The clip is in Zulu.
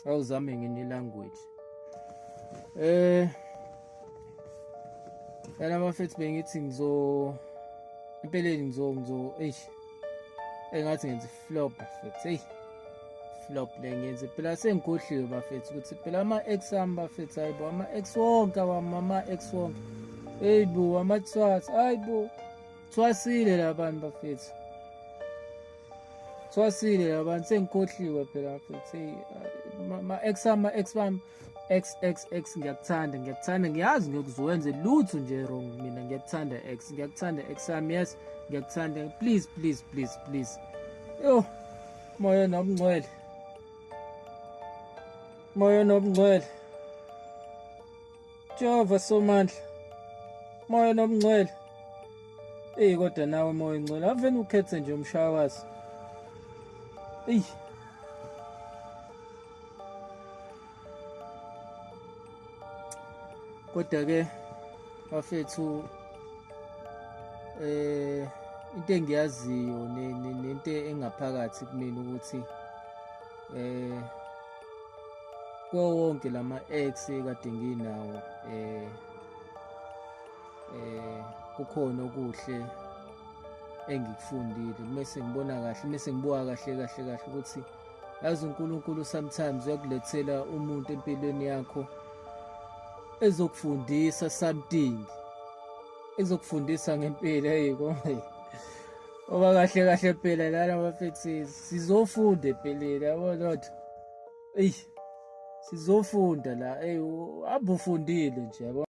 awuzame ngenye language. Yala bafethu bengithi empeleni engathi ngenza flop bafethu. Flop le ngenze phela sengigohliwe bafethu ukuthi phela ama-ex ami bafethu hayibo ama-ex wonke ama-ex wonke. Bo amathwathi hayibo thwasile labantu bafethu. Thwasile labantu sengikhohliwe phela bafethu. Ma-ex bami ex ngiyakuthanda ngiyazi ngiyokuzwenze lutho nje wrong mina ngiyakuthanda ex ami yes ngiyakuthanda please yo Moya nobungcwele Jehova somandla Moya nobungcwele kodwa nawe Moya ngcwele aveni ukhethe nje umshakazi kodwa-ke bafethu into engiyaziyo nento engaphakathi kumina ukuthi kuwo wonke lama-ex kade nginawo kukhona okuhle engikufundile mese ngibona kahle mese ngibuka kahle ukuthi yazi uNkulunkulu sometimes uyakulethela umuntu empilweni yakho ezokufundisa something ezokufundisa ngempilo oba kahle phela lana bafethu sizofunda empilweni yabo Lord sizofunda la abufundile nje yabo.